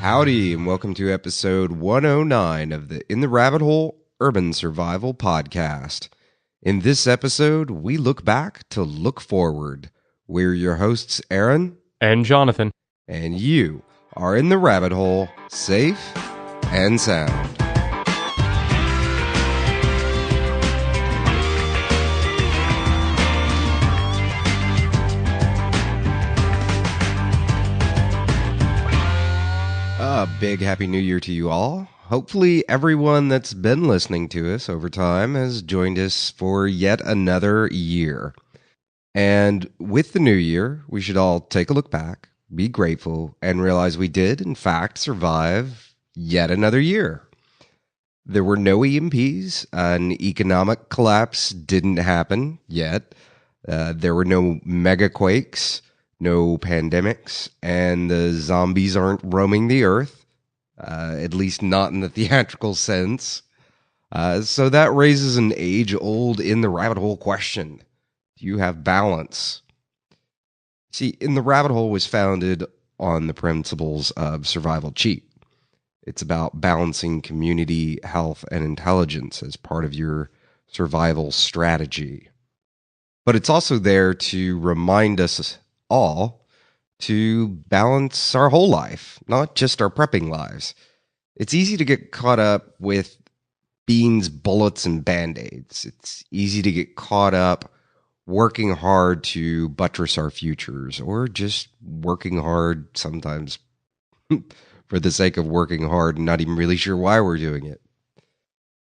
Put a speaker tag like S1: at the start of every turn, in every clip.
S1: Howdy, and welcome to episode 109 of the In the Rabbit Hole Urban Survival Podcast. In this episode, we look back to look forward. We're your hosts, Aaron
S2: and Jonathan.
S1: And you are in the rabbit hole, safe and sound. A big happy new year to you all. Hopefully everyone that's been listening to us over time has joined us for yet another year. And with the new year, we should all take a look back, be grateful, and realize we did, in fact, survive yet another year. There were no EMPs. An economic collapse didn't happen yet. There were no mega quakes, no pandemics, and the zombies aren't roaming the earth, at least not in the theatrical sense. So that raises an age-old in the rabbit hole question. Do you have balance? See, In the Rabbit Hole was founded on the principles of survival chi. It's about balancing community, health, and intelligence as part of your survival strategy. But it's also there to remind us all to balance our whole life, not just our prepping lives. It's easy to get caught up with beans, bullets, and band-aids. It's easy to get caught up working hard to buttress our futures, or just working hard sometimes for the sake of working hard and not even really sure why we're doing it.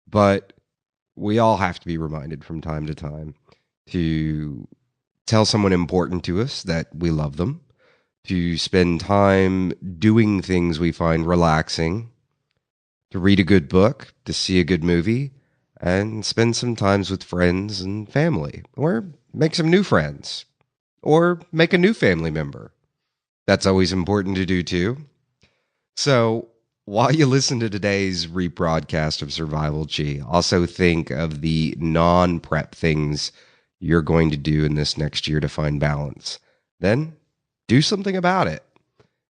S1: But we all have to be reminded from time to time to tell someone important to us that we love them, to spend time doing things we find relaxing, to read a good book, to see a good movie, and spend some time with friends and family, or make some new friends, or make a new family member. That's always important to do too. So while you listen to today's rebroadcast of Survival Chi, also think of the non-prep things you're going to do in this next year to find balance. Then do something about it.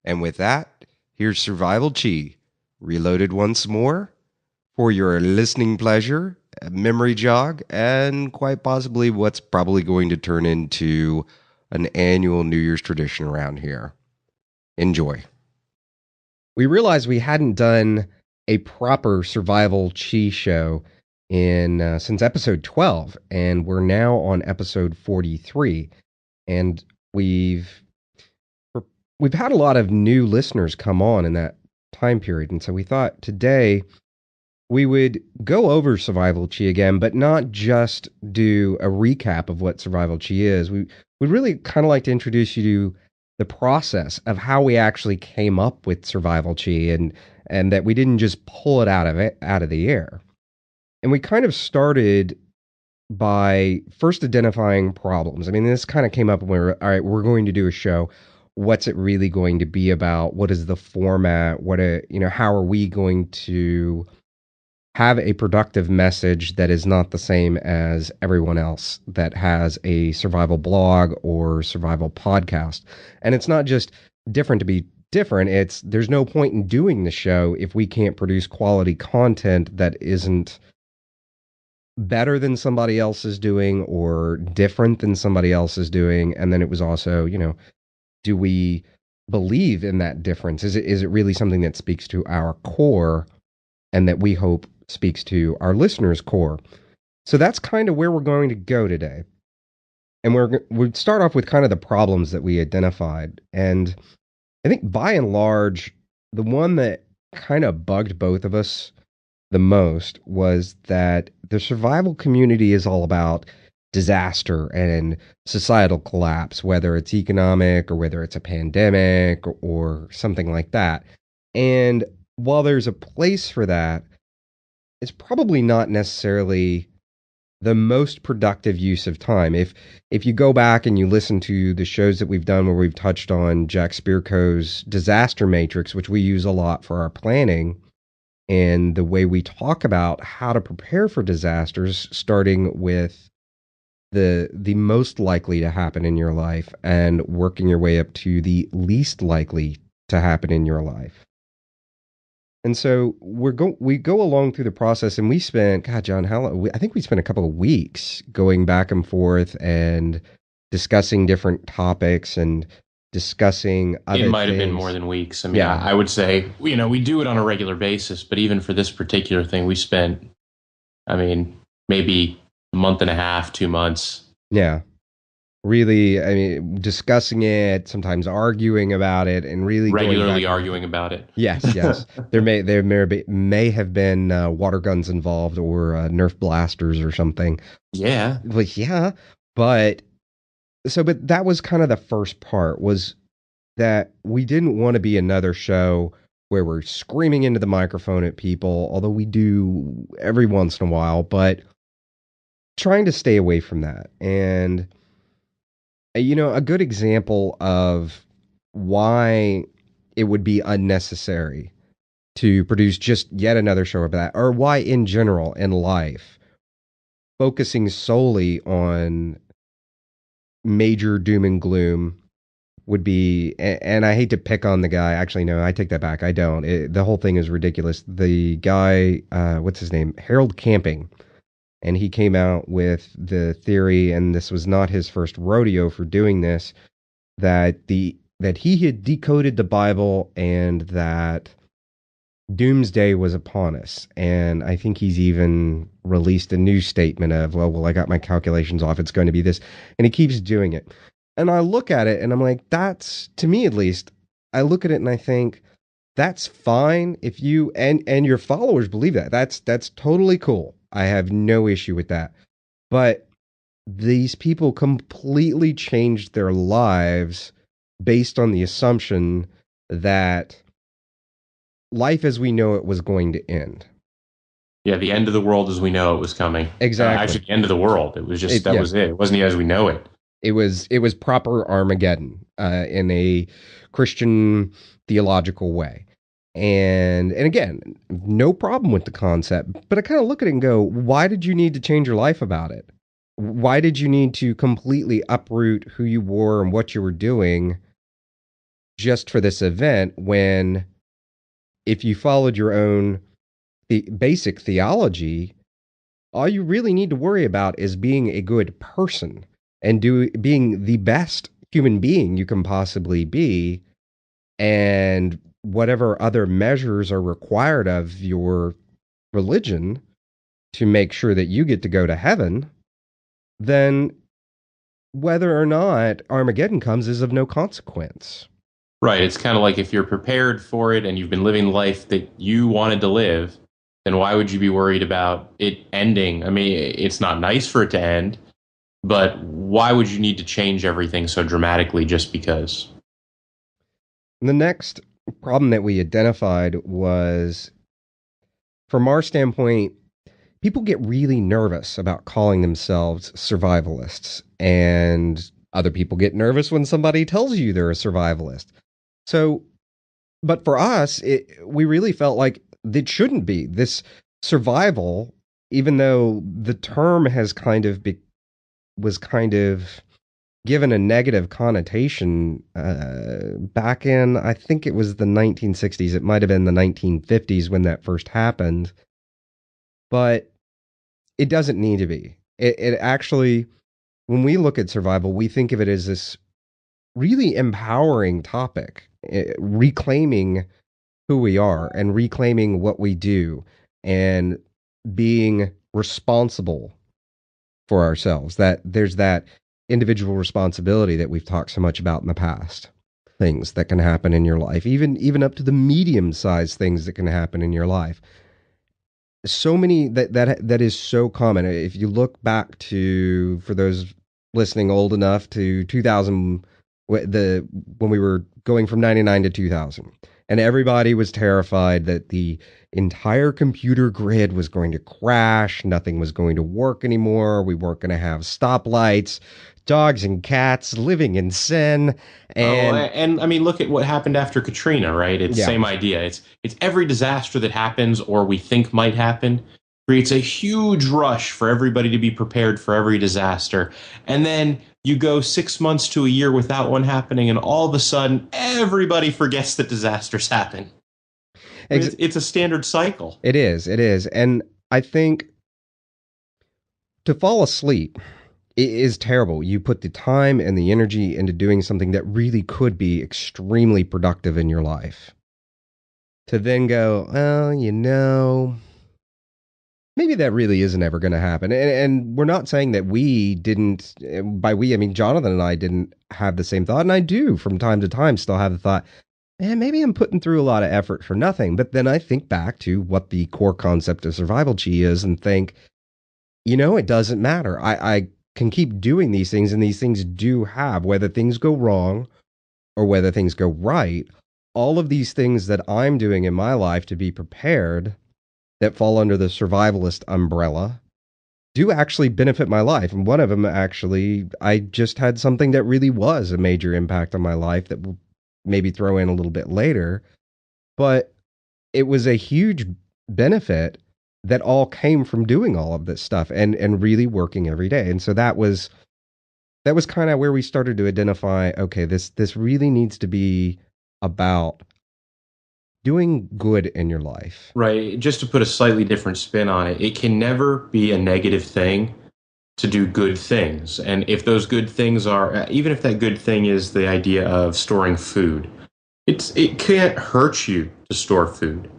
S1: And with that, here's Survival Chi, reloaded once more for your listening pleasure, a memory jog, and quite possibly what's probably going to turn into an annual New Year's tradition around here. Enjoy. We realized we hadn't done a proper Survival Chi show in since episode 12, and we're now on episode 43. And we've had a lot of new listeners come on in that time period, and so we thought today we would go over Survival Chi again, but not just do a recap of what Survival Chi is. We'd really kind of like to introduce you to the process of how we actually came up with Survival Chi, and that we didn't just pull it out of the air. And we kind of started by first identifying problems. I mean, this kind of came up when we were, all right, we're going to do a show. What's it really going to be about? What is the format? How are we going to have a productive message that is not the same as everyone else that has a survival blog or survival podcast? And it's not just different to be different. There's no point in doing the show if we can't produce quality content that isn't better than somebody else is doing or different than somebody else is doing. And then it was also, do we believe in that difference? Is it really something that speaks to our core and that we hope speaks to our listeners' core? So that's kind of where we're going to go today. And we'll start off with kind of the problems that we identified. And I think by and large, the one that kind of bugged both of us the most was that the survival community is all about disaster and societal collapse, whether it's economic or whether it's a pandemic or something like that. And while there's a place for that, it's probably not necessarily the most productive use of time. If you go back and you listen to the shows that we've done where we've touched on Jack Spirko's disaster matrix, which we use a lot for our planning, and the way we talk about how to prepare for disasters, starting with the most likely to happen in your life and working your way up to the least likely to happen in your life. And so we go along through the process, and we spent, God, John, how long? I think we spent a couple of weeks going back and forth and discussing different topics and discussing
S2: It
S1: other
S2: might have been more
S1: things.
S2: than weeks. I mean,
S1: Yeah,
S2: I would say, we do it on a regular basis, but even for this particular thing, we spent, I mean, maybe a month and a half, 2 months
S1: yeah. Really, I mean, discussing it, sometimes arguing about it, and really going
S2: regularly
S1: back and
S2: arguing about it.
S1: yes, yes. May have been water guns involved or Nerf blasters or something.
S2: Yeah.
S1: Like, yeah, but but that was kind of the first part was that we didn't want to be another show where we're screaming into the microphone at people, although we do every once in a while, but trying to stay away from that. And a good example of why it would be unnecessary to produce just yet another show about that, or why in general in life, focusing solely on major doom and gloom would be, and I hate to pick on the guy. Actually, no, I take that back. I don't. The whole thing is ridiculous. The guy, what's his name? Harold Camping. And he came out with the theory, and this was not his first rodeo for doing this, that he had decoded the Bible and that doomsday was upon us. And I think he's even released a new statement of, well, I got my calculations off. It's going to be this. And he keeps doing it. And I look at it and I'm like, that's, to me at least, I look at it and I think, that's fine if you and your followers believe that. That's totally cool. I have no issue with that. But these people completely changed their lives based on the assumption that life as we know it was going to end.
S2: Yeah, the end of the world as we know it was coming.
S1: Exactly.
S2: Actually, the end of the world. It was just that
S1: Yeah.
S2: was it. It wasn't as we know it.
S1: It was proper Armageddon in a Christian theological way. And again, no problem with the concept, but I kind of look at it and go, why did you need to change your life about it? Why did you need to completely uproot who you were and what you were doing just for this event when if you followed your own basic theology, all you really need to worry about is being a good person and being the best human being you can possibly be, and whatever other measures are required of your religion to make sure that you get to go to heaven, then whether or not Armageddon comes is of no consequence.
S2: Right. It's kind of like if you're prepared for it and you've been living the life that you wanted to live, then why would you be worried about it ending? I mean, it's not nice for it to end, but why would you need to change everything so dramatically just because?
S1: The next problem that we identified was, from our standpoint, people get really nervous about calling themselves survivalists, and other people get nervous when somebody tells you they're a survivalist. So, but for us, we really felt like it shouldn't be this survival, even though the term has was kind of given a negative connotation back in, I think it was the 1960s. It might have been the 1950s when that first happened, but it doesn't need to be. It actually, when we look at survival, we think of it as this really empowering topic, reclaiming who we are and reclaiming what we do and being responsible for ourselves. That there's that individual responsibility that we've talked so much about in the past. Things that can happen in your life, even up to the medium-sized things that can happen in your life. So many that is so common. If you look back to, for those listening old enough, to 2000, when we were going from 99 to 2000, and everybody was terrified that the entire computer grid was going to crash, nothing was going to work anymore, we weren't going to have stoplights, dogs and cats living in sin,
S2: Oh,
S1: and
S2: and I mean, look at what happened after Katrina, right? It's
S1: yeah.
S2: same idea. It's every disaster that happens or we think might happen creates a huge rush for everybody to be prepared for every disaster. And then you go 6 months to a year without one happening, and all of a sudden everybody forgets that disasters happen. I mean, it's a standard cycle.
S1: It is. It is. And I think to fall asleep is terrible. You put the time and the energy into doing something that really could be extremely productive in your life. To then go, well, maybe that really isn't ever going to happen. And we're not saying that we didn't, by we, I mean, Jonathan and I didn't have the same thought. And I do from time to time still have the thought, man, maybe I'm putting through a lot of effort for nothing. But then I think back to what the core concept of survival chi is and think, it doesn't matter. I can keep doing these things, and these things do have, whether things go wrong or whether things go right, all of these things that I'm doing in my life to be prepared that fall under the survivalist umbrella do actually benefit my life. And one of them, actually, I just had something that really was a major impact on my life that we'll maybe throw in a little bit later. But it was a huge benefit that all came from doing all of this stuff and really working every day. And so that was kind of where we started to identify, okay, this really needs to be about doing good in your life.
S2: Right. Just to put a slightly different spin on it, it can never be a negative thing to do good things. And if those good things are, even if that good thing is the idea of storing food, it can't hurt you to store food.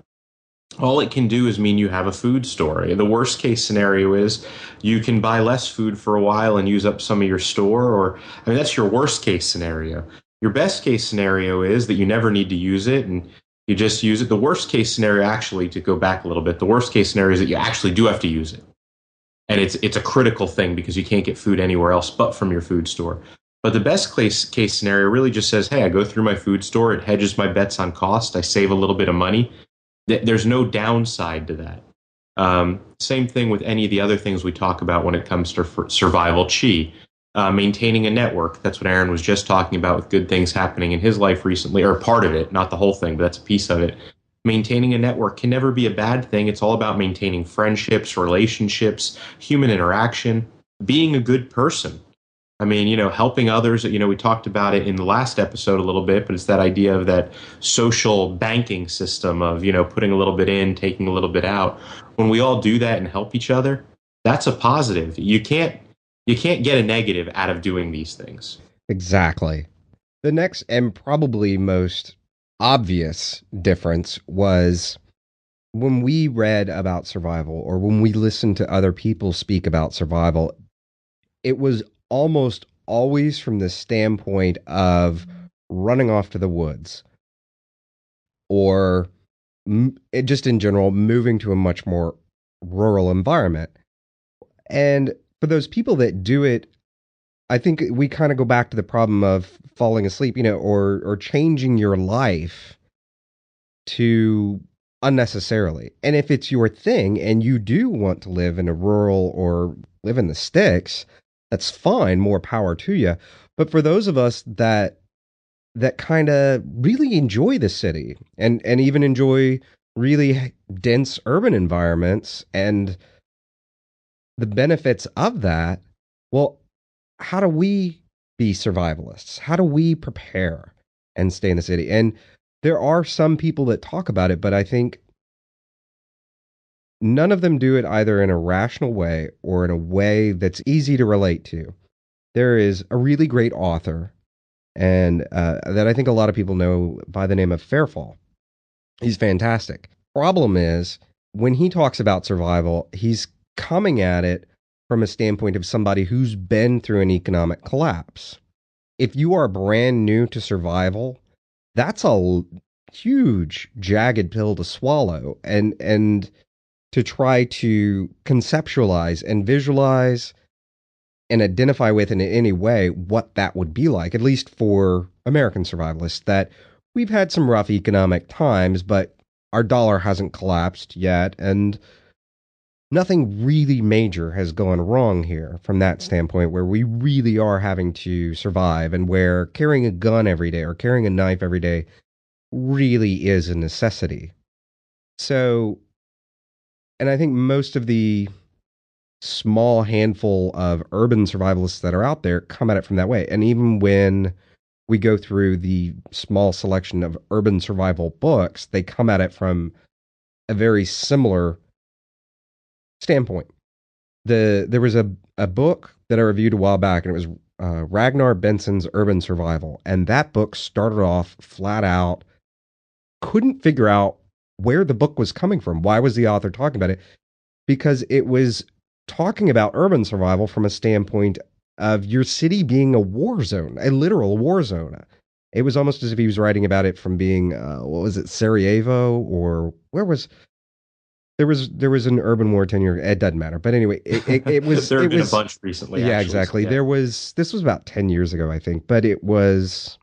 S2: All it can do is mean you have a food store. The worst case scenario is you can buy less food for a while and use up some of your store, or, I mean, that's your worst case scenario. Your best case scenario is that you never need to use it and you just use it. The worst case scenario, actually, to go back a little bit, the worst case scenario is that you actually do have to use it. And it's a critical thing because you can't get food anywhere else but from your food store. But the best case scenario really just says, hey, I go through my food store, it hedges my bets on cost, I save a little bit of money. There's no downside to that. Same thing with any of the other things we talk about when it comes to survival chi. Maintaining a network. That's what Aaron was just talking about with good things happening in his life recently, or part of it, not the whole thing, but that's a piece of it. Maintaining a network can never be a bad thing. It's all about maintaining friendships, relationships, human interaction, being a good person. I mean, helping others, we talked about it in the last episode a little bit, but it's that idea of that social banking system of, putting a little bit in, taking a little bit out. When we all do that and help each other, that's a positive. You can't get a negative out of doing these things.
S1: Exactly. The next and probably most obvious difference was when we read about survival or when we listened to other people speak about survival, it was almost always from the standpoint of running off to the woods or just in general moving to a much more rural environment. And for those people that do it, I think we kind of go back to the problem of falling asleep, or changing your life to unnecessarily. And if it's your thing and you do want to live in a rural or live in the sticks, that's fine, more power to you. But for those of us that kind of really enjoy the city and even enjoy really dense urban environments and the benefits of that, well, how do we be survivalists? How do we prepare and stay in the city? And there are some people that talk about it, but I think none of them do it either in a rational way or in a way that's easy to relate to. There is a really great author, and that I think a lot of people know by the name of Fairfall. He's fantastic. Problem is, when he talks about survival, he's coming at it from a standpoint of somebody who's been through an economic collapse. If you are brand new to survival, that's a huge, jagged pill to swallow, and to try to conceptualize and visualize and identify with in any way what that would be like, at least for American survivalists, that we've had some rough economic times, but our dollar hasn't collapsed yet, and nothing really major has gone wrong here from that standpoint, where we really are having to survive and where carrying a gun every day or carrying a knife every day really is a necessity. So, and I think most of the small handful of urban survivalists that are out there come at it from that way. And even when we go through the small selection of urban survival books, they come at it from a very similar standpoint. There was a book that I reviewed a while back, and it was Ragnar Benson's Urban Survival, and that book started off flat out couldn't figure out where the book was coming from. Why was the author talking about it? Because it was talking about urban survival from a standpoint of your city being a war zone, a literal war zone. It was almost as if he was writing about it from being, what was it, Sarajevo, or where was there was an urban war 10 years. It doesn't matter, but anyway, it was
S2: there have
S1: it
S2: been
S1: was
S2: a bunch recently.
S1: yeah,
S2: Actually,
S1: exactly.
S2: so, yeah.
S1: This was about 10 years ago, I think, but it was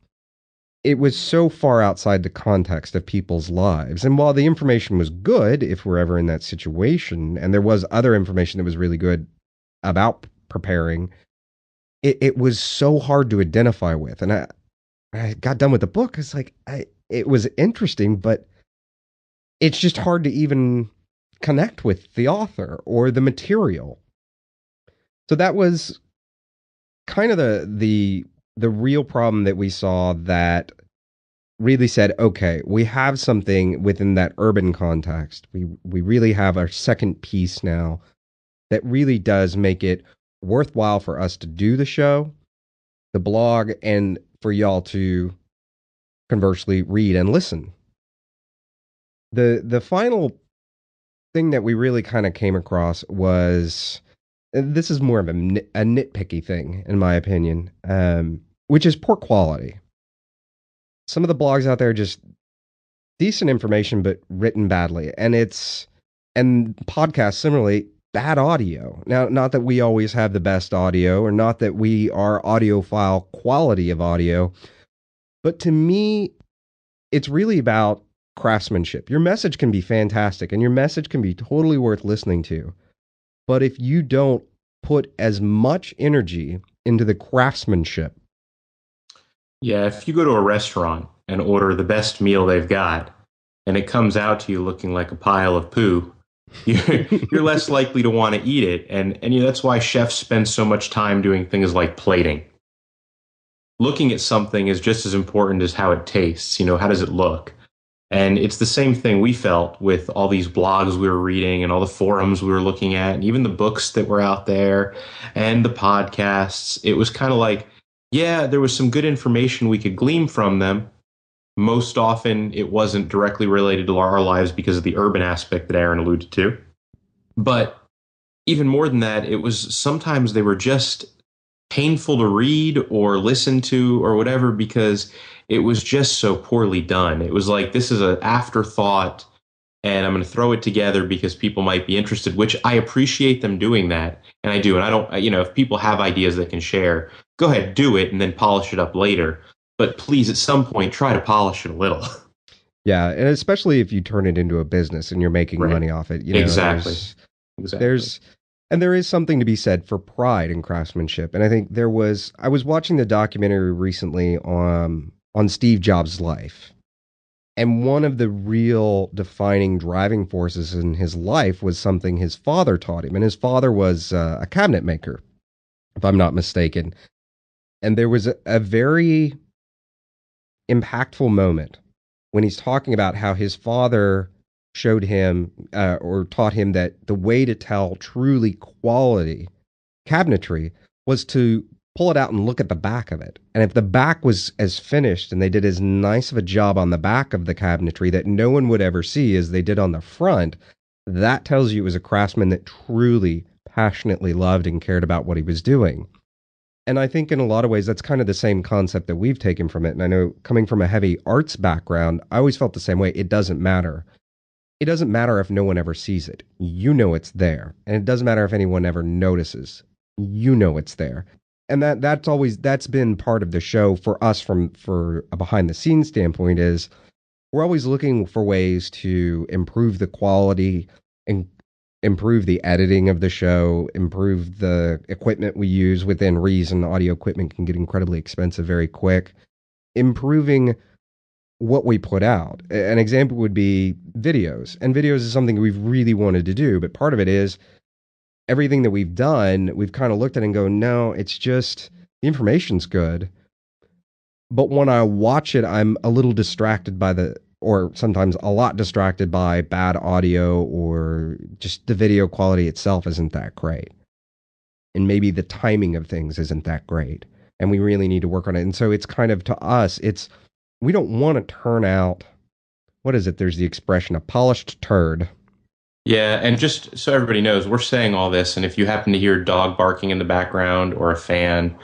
S1: so far outside the context of people's lives. And while the information was good, if we're ever in that situation, and there was other information that was really good about preparing, it was so hard to identify with. And I got done with the book. It's like, it was interesting, but it's just hard to even connect with the author or the material. So that was kind of the real problem that we saw, that really said, okay, we have something within that urban context. We really have our second piece now that really does make it worthwhile for us to do the show, the blog, and for y'all to conversely read and listen. The final thing that we really kind of came across was, this is more of a nitpicky thing, in my opinion, which is poor quality. Some of the blogs out there are just decent information, but written badly. And podcasts, similarly, bad audio. Now, not that we always have the best audio, or not that we are audiophile quality of audio, but to me, it's really about craftsmanship. Your message can be fantastic, and your message can be totally worth listening to. But if you don't put as much energy into the craftsmanship.
S2: Yeah, if you go to a restaurant and order the best meal they've got, and it comes out to you looking like a pile of poo, you're less likely to want to eat it. And that's why chefs spend so much time doing things like plating. Looking at something is just as important as how it tastes. How does it look? And it's the same thing we felt with all these blogs we were reading and all the forums we were looking at, and even the books that were out there and the podcasts. It was kind of like, yeah, there was some good information we could glean from them. Most often, it wasn't directly related to our lives because of the urban aspect that Aaron alluded to. But even more than that, it was sometimes they were just painful to read or listen to or whatever, because it was just so poorly done. It was like, this is an afterthought, and I'm going to throw it together because people might be interested, which I appreciate them doing that. And I do. And I don't, if people have ideas they can share, go ahead, do it, and then polish it up later. But please, at some point, try to polish it a little.
S1: Yeah, and especially if you turn it into a business and you're making money off it.
S2: Exactly.
S1: There is something to be said for pride in craftsmanship. And I think I was watching the documentary recently on Steve Jobs' life. And one of the real defining driving forces in his life was something his father taught him. And his father was a cabinet maker, if I'm not mistaken. And there was a very impactful moment when he's talking about how his father showed him or taught him that the way to tell truly quality cabinetry was to pull it out and look at the back of it. And if the back was as finished and they did as nice of a job on the back of the cabinetry that no one would ever see as they did on the front, that tells you it was a craftsman that truly, passionately loved and cared about what he was doing. And I think in a lot of ways, that's kind of the same concept that we've taken from it. And I know, coming from a heavy arts background, I always felt the same way. It doesn't matter. It doesn't matter if no one ever sees it. You know it's there. And it doesn't matter if anyone ever notices. You know it's there. And that's been part of the show for us for a behind the scenes standpoint, is we're always looking for ways to improve the quality and improve the editing of the show, improve the equipment we use within reason. Audio equipment can get incredibly expensive very quick. Improving what we put out. An example would be videos. And videos is something we've really wanted to do, but part of it is everything that we've done, we've kind of looked at and go, no, it's just the information's good, but when I watch it, I'm a little distracted by or sometimes a lot distracted by bad audio, or just the video quality itself isn't that great. And maybe the timing of things isn't that great. And we really need to work on it. And so it's kind of, to us, we don't want to turn out, what is it? There's the expression, a polished turd.
S2: Yeah, and just so everybody knows, we're saying all this, and if you happen to hear a dog barking in the background or a fan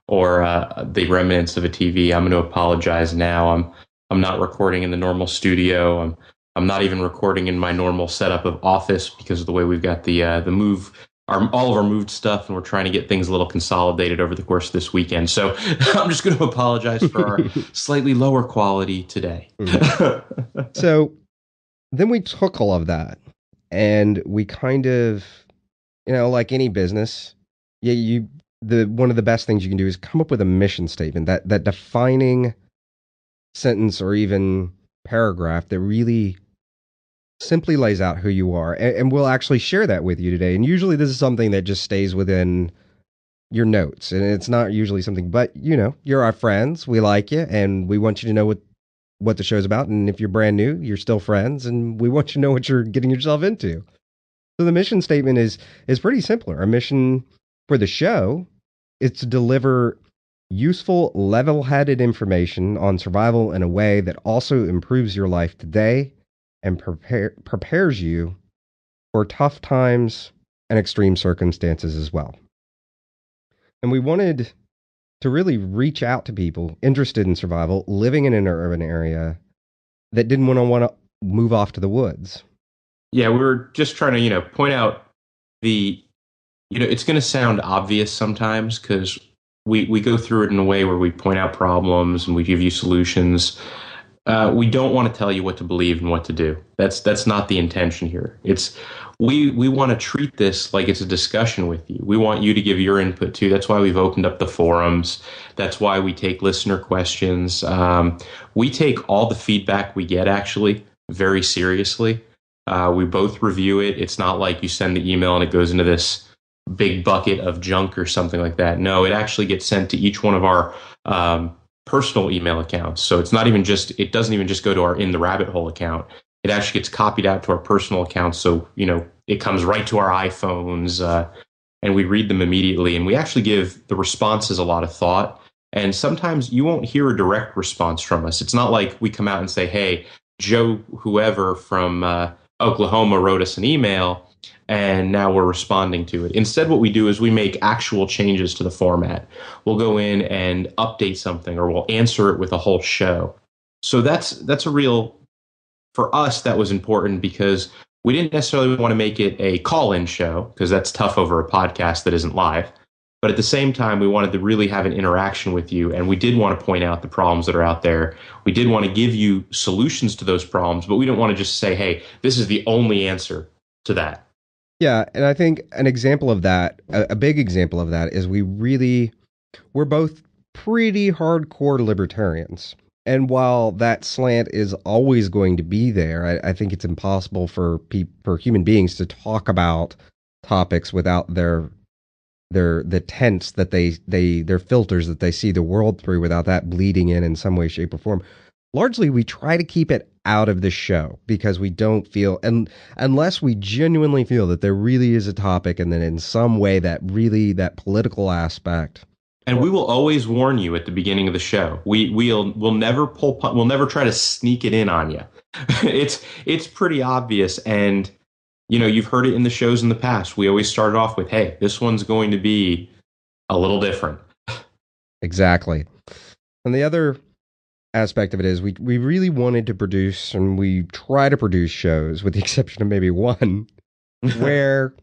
S2: or the remnants of a TV, I'm going to apologize now. I'm not recording in the normal studio. I'm not even recording in my normal setup of office because of the way we've got the move. All of our moved stuff, and we're trying to get things a little consolidated over the course of this weekend. So I'm just going to apologize for our slightly lower quality today.
S1: So then we took all of that and we kind of, like any business, one of the best things you can do is come up with a mission statement, that defining sentence or even paragraph that really simply lays out who you are. And we'll actually share that with you today. And usually this is something that just stays within your notes. And it's not usually something, but you're our friends. We like you and we want you to know what the show's about. And if you're brand new, you're still friends and we want you to know what you're getting yourself into. So the mission statement is pretty simple. Our mission for the show is to deliver useful, level-headed information on survival in a way that also improves your life today and prepares you for tough times and extreme circumstances as well. And we wanted to really reach out to people interested in survival, living in an urban area that didn't want to move off to the woods.
S2: Yeah, we were just trying to, point out it's going to sound obvious sometimes because we go through it in a way where we point out problems and we give you solutions. We don't want to tell you what to believe and what to do. That's not the intention here. We want to treat this like it's a discussion with you. We want you to give your input too. That's why we've opened up the forums. That's why we take listener questions. We take all the feedback we get actually very seriously. We both review it. It's not like you send the email and it goes into this big bucket of junk or something like that. No, it actually gets sent to each one of our personal email accounts. So it doesn't even just go to our In the Rabbit Hole account. It actually gets copied out to our personal accounts. So, it comes right to our iPhones and we read them immediately. And we actually give the responses a lot of thought. And sometimes you won't hear a direct response from us. It's not like we come out and say, hey, Joe, whoever from Oklahoma wrote us an email and now we're responding to it. Instead, what we do is we make actual changes to the format. We'll go in and update something or we'll answer it with a whole show. So that's a real, for us, that was important because we didn't necessarily want to make it a call-in show because that's tough over a podcast that isn't live. But at the same time, we wanted to really have an interaction with you. And we did want to point out the problems that are out there. We did want to give you solutions to those problems, but we didn't want to just say, hey, this is the only answer to that.
S1: Yeah, and I think an example of that, a big example of that, is we're both pretty hardcore libertarians. And while that slant is always going to be there, I think it's impossible for human beings to talk about topics without the tents that their filters that they see the world through, without that bleeding in some way, shape, or form. Largely, we try to keep it out of the show because we don't feel, and unless we genuinely feel that there really is a topic, and then in some way that political aspect.
S2: And we will always warn you at the beginning of the show. We'll never try to sneak it in on you. It's pretty obvious, and you've heard it in the shows in the past. We always started off with, hey, this one's going to be a little different.
S1: Exactly. And the other aspect of it is we really wanted to produce, and we try to produce shows, with the exception of maybe one, where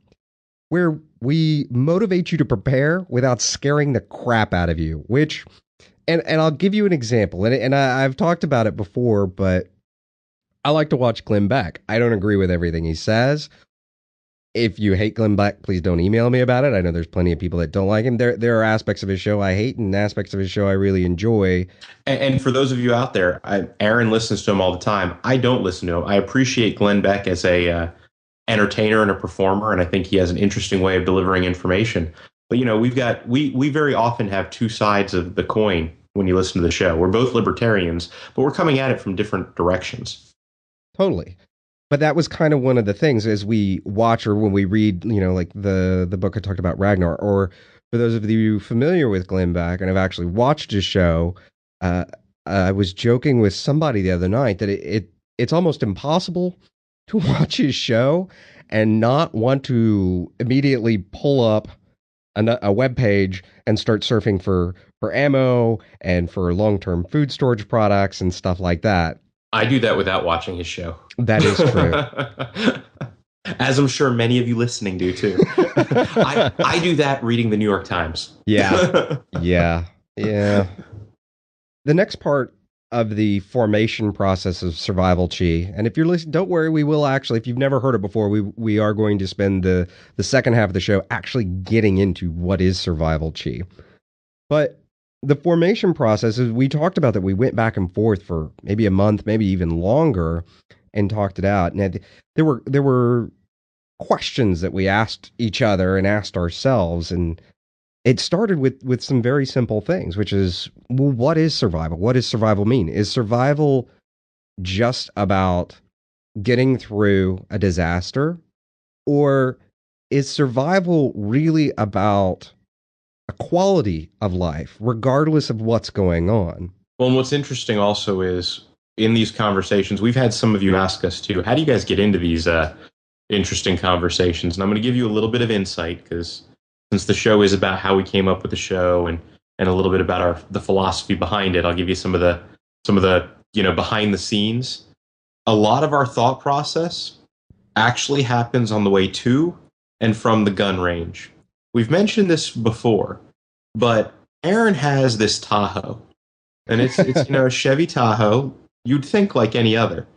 S1: we motivate you to prepare without scaring the crap out of you. And I'll give you an example, and I've talked about it before, but I like to watch Glenn Beck. I don't agree with everything he says. If you hate Glenn Beck, please don't email me about it. I know there's plenty of people that don't like him. There are aspects of his show I hate and aspects of his show I really enjoy.
S2: And for those of you out there, Aaron listens to him all the time. I don't listen to him. I appreciate Glenn Beck as a entertainer and a performer, and I think he has an interesting way of delivering information. But we very often have two sides of the coin when you listen to the show. We're both libertarians, but we're coming at it from different directions.
S1: Totally. But that was kind of one of the things as we watch or when we read, like the book I talked about, Ragnar, or for those of you familiar with Glenn Beck and have actually watched his show, uh, I was joking with somebody the other night that it's almost impossible to watch his show and not want to immediately pull up a web page and start surfing for ammo and for long-term food storage products and stuff like that.
S2: I do that without watching his show.
S1: That is true.
S2: As I'm sure many of you listening do too. I do that reading the New York Times.
S1: Yeah. Yeah. The next part of the formation process of survival chi, and if you're listening, don't worry, we will actually, if you've never heard it before, we are going to spend the second half of the show actually getting into what is survival chi. But the formation process, is we talked about that, we went back and forth for maybe a month, maybe even longer, and talked it out. And there were questions that we asked each other and asked ourselves, and it started with some very simple things, which is, well, what is survival? What does survival mean? Is survival just about getting through a disaster, or is survival really about a quality of life, regardless of what's going on?
S2: Well, and what's interesting also is in these conversations, we've had some of you ask us too, how do you guys get into these interesting conversations? And I'm going to give you a little bit of insight, because since the show is about how we came up with the show and a little bit about the philosophy behind it, I'll give you some of the behind the scenes. A lot of our thought process actually happens on the way to and from the gun range. We've mentioned this before, but Aaron has this Tahoe, and it's a Chevy Tahoe. You'd think like any other,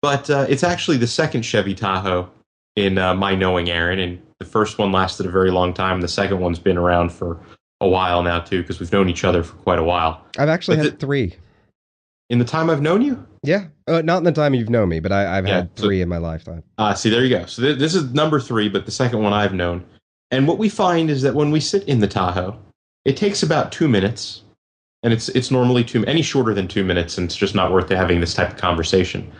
S2: but it's actually the second Chevy Tahoe in my knowing Aaron, and the first one lasted a very long time. The second one's been around for a while now too, because we've known each other for quite a while.
S1: I've actually had three
S2: in the time I've known you.
S1: Yeah, not in the time you've known me, but I've had three in my lifetime.
S2: See, there you go. So this is number 3, but the second one I've known. And what we find is that when we sit in the Tahoe, it takes about 2 minutes, and it's normally any shorter than 2 minutes, and it's just not worth having this type of conversation.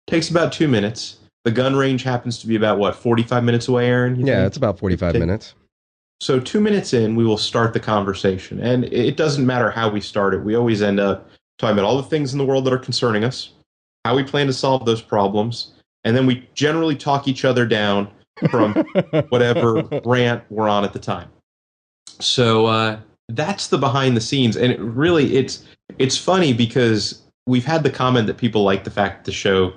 S2: It takes about 2 minutes. The gun range happens to be about 45 minutes away, Aaron?
S1: Yeah, it's about 45 minutes.
S2: So 2 minutes in, we will start the conversation, and it doesn't matter how we start it. We always end up talking about all the things in the world that are concerning us, how we plan to solve those problems, and then we generally talk each other down from whatever rant we're on at the time. So that's the behind the scenes, and it's funny because we've had the comment that people like the fact that the show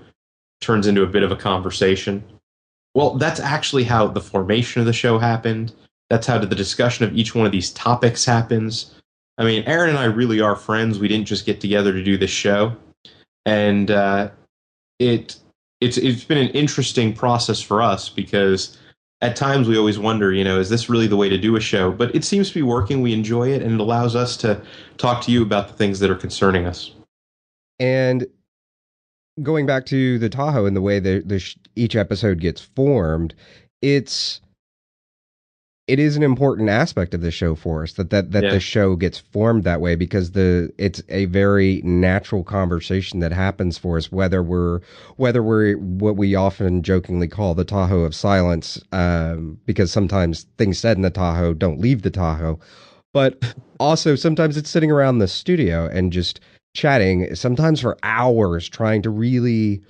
S2: turns into a bit of a conversation. Well, that's actually how the formation of the show happened. That's how the discussion of each one of these topics happens. I mean, Aaron and I really are friends. We didn't just get together to do this show, and it's been an interesting process for us, because at times we always wonder, is this really the way to do a show? But it seems to be working. We enjoy it, and it allows us to talk to you about the things that are concerning us.
S1: And going back to the Tahoe and the way each episode gets formed, it is an important aspect of the show for us that the show gets formed that way, because it's a very natural conversation that happens for us, whether we're what we often jokingly call the Tahoe of silence, because sometimes things said in the Tahoe don't leave the Tahoe, but also sometimes it's sitting around the studio and just chatting, sometimes for hours, trying to really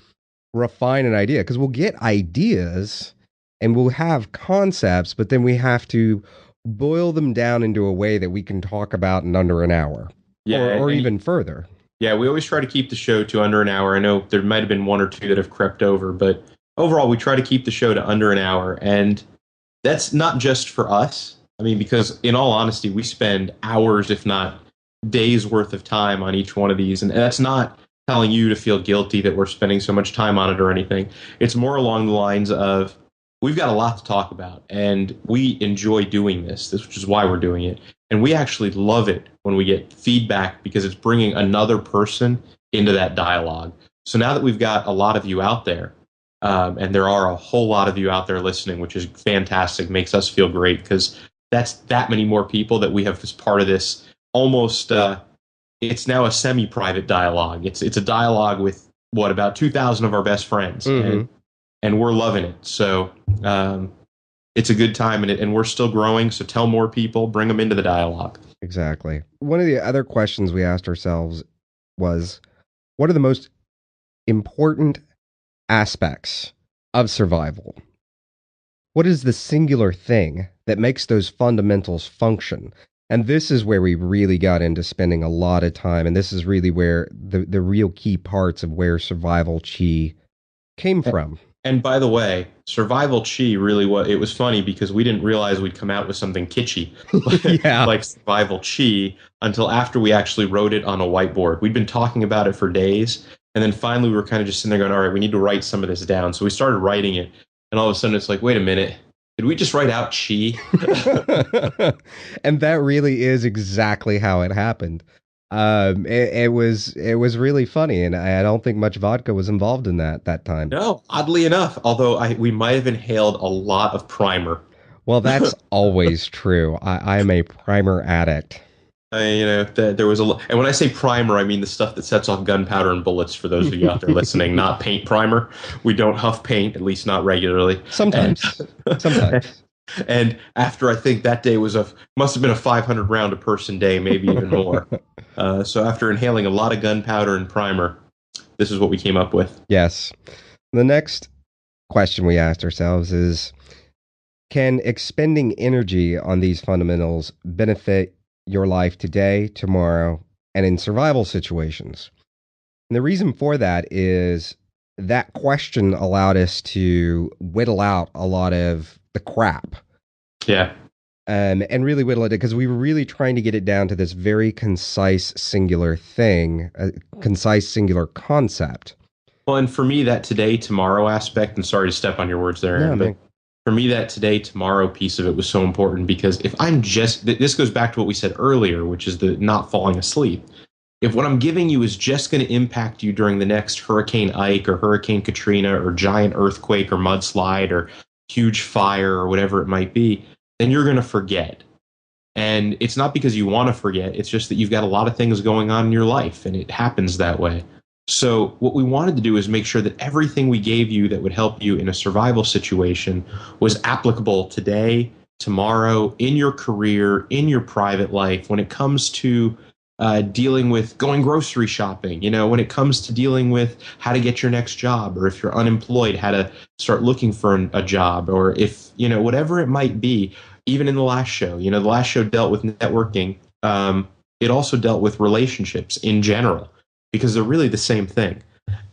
S1: refine an idea, because we'll get ideas and we'll have concepts, but then we have to boil them down into a way that we can talk about in under an hour, or even further.
S2: Yeah, we always try to keep the show to under an hour. I know there might have been 1 or 2 that have crept over, but overall, we try to keep the show to under an hour. And that's not just for us. I mean, because in all honesty, we spend hours, if not days worth of time on each one of these. And that's not telling you to feel guilty that we're spending so much time on it or anything. It's more along the lines of, we've got a lot to talk about, and we enjoy doing this, which is why we're doing it. And we actually love it when we get feedback, because it's bringing another person into that dialogue. So now that we've got a lot of you out there, and there are a whole lot of you out there listening, which is fantastic, makes us feel great, because that's that many more people that we have as part of this almost it's now a semi-private dialogue. It's a dialogue with what, about 2,000 of our best friends,
S1: Mm-hmm.
S2: and we're loving it. So it's a good time, and we're still growing. So tell more people, bring them into the dialogue.
S1: Exactly. One of the other questions we asked ourselves was, what are the most important aspects of survival? What is the singular thing that makes those fundamentals function? And this is where we really got into spending a lot of time. And this is really where the real key parts of where survival chi came from.
S2: And by the way, survival chi really, what it was funny because we didn't realize we'd come out with something kitschy
S1: Yeah.
S2: like survival chi until after we actually wrote it on a whiteboard. We'd been talking about it for days, and then finally we were kind of just sitting there going, "All right, we need to write some of this down." So we started writing it, and all of a sudden it's like, "Wait a minute, did we just write out chi?"
S1: And that really is exactly how it happened. It was really funny, and I don't think much vodka was involved in that time.
S2: No, oddly enough, although we might have inhaled a lot of primer.
S1: Well, that's always true. I am a primer addict.
S2: There was and when I say primer, I mean the stuff that sets off gunpowder and bullets. For those of you out there listening, not paint primer. We don't huff paint, at least not regularly.
S1: Sometimes, sometimes.
S2: And after, I think that day must have been a 500 round a person day, maybe even more. So after inhaling a lot of gunpowder and primer, this is what we came up with.
S1: Yes. The next question we asked ourselves is, can expending energy on these fundamentals benefit your life today, tomorrow, and in survival situations? And the reason for that is that question allowed us to whittle out a lot of the crap.
S2: Yeah.
S1: And really whittle it because we were really trying to get it down to this very concise, singular thing, a concise, singular concept.
S2: Well, and for me, that today, tomorrow aspect, and sorry to step on your words there, Aaron, but for me, that today, tomorrow piece of it was so important because if I'm this goes back to what we said earlier, which is the not falling asleep. If what I'm giving you is just going to impact you during the next Hurricane Ike or Hurricane Katrina or giant earthquake or mudslide or huge fire or whatever it might be, then you're going to forget. And it's not because you want to forget. It's just that you've got a lot of things going on in your life, and it happens that way. So what we wanted to do is make sure that everything we gave you that would help you in a survival situation was applicable today, tomorrow, in your career, in your private life, when it comes to dealing with going grocery shopping, when it comes to dealing with how to get your next job, or if you're unemployed, how to start looking for a job, or if, whatever it might be. Even in the last show, the last show dealt with networking. It also dealt with relationships in general, because they're really the same thing.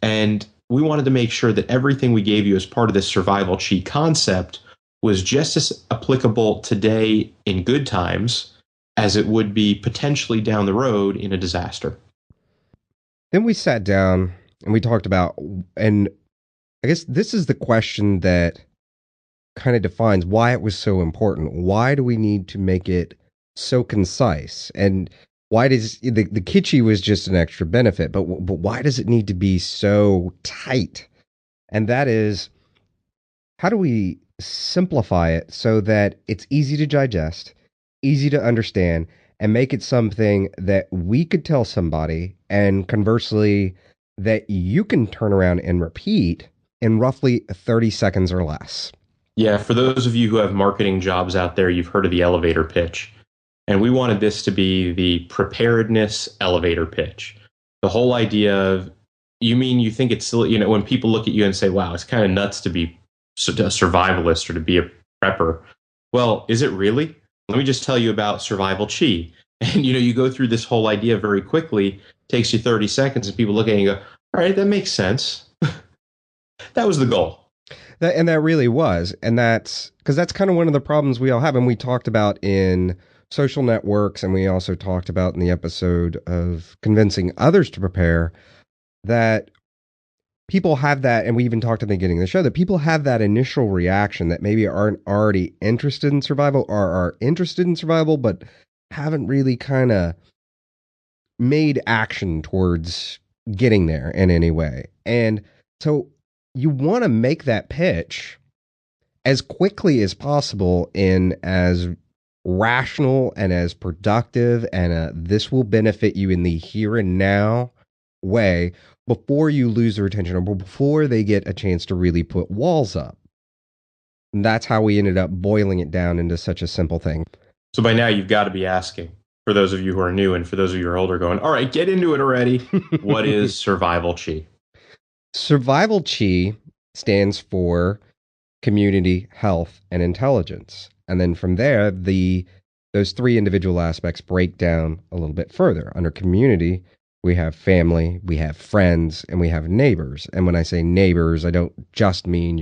S2: And we wanted to make sure that everything we gave you as part of this survival chi concept was just as applicable today in good times as it would be potentially down the road in a disaster.
S1: Then we sat down and we talked about, and I guess this is the question that kind of defines why it was so important. Why do we need to make it so concise? And why does the kitschy was just an extra benefit, but why does it need to be so tight? And that is, how do we simplify it so that it's easy to digest, easy to understand, and make it something that we could tell somebody, and conversely, that you can turn around and repeat in roughly 30 seconds or less?
S2: Yeah, for those of you who have marketing jobs out there, you've heard of the elevator pitch. And we wanted this to be the preparedness elevator pitch. The whole idea of, you think it's silly, when people look at you and say, wow, it's kind of nuts to be a survivalist or to be a prepper. Well, is it really? Let me just tell you about survival chi. And, you go through this whole idea very quickly, takes you 30 seconds, and people look at you and go, all right, that makes sense. That was the goal.
S1: That really was. And that's because that's kind of one of the problems we all have. And we talked about in social networks, and we also talked about in the episode of convincing others to prepare, that people have that, and we even talked at the beginning of the show, that people have that initial reaction that maybe aren't already interested in survival, or are interested in survival, but haven't really kind of made action towards getting there in any way. And so you want to make that pitch as quickly as possible in as rational and as productive and this will benefit you in the here and now way before you lose their attention or before they get a chance to really put walls up. And that's how we ended up boiling it down into such a simple thing.
S2: So by now you've got to be asking, for those of you who are new and for those of you who are older, going, all right, get into it already. What is survival chi?
S1: Survival chi stands for community, health, and intelligence. And then from there, those three individual aspects break down a little bit further. Under community, we have family, we have friends, and we have neighbors. And when I say neighbors, I don't just mean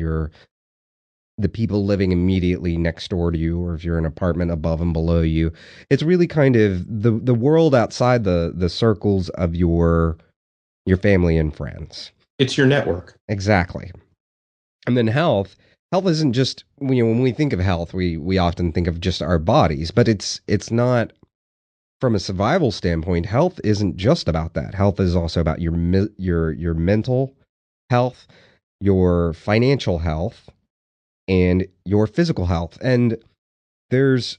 S1: the people living immediately next door to you, or if you're in an apartment above and below you. It's really kind of the world outside the circles of your family and friends.
S2: It's your network.
S1: Exactly. And then health isn't just, when we think of health, we often think of just our bodies, but it's not. From a survival standpoint, health isn't just about that. Health is also about your mental health, your financial health, and your physical health. And there's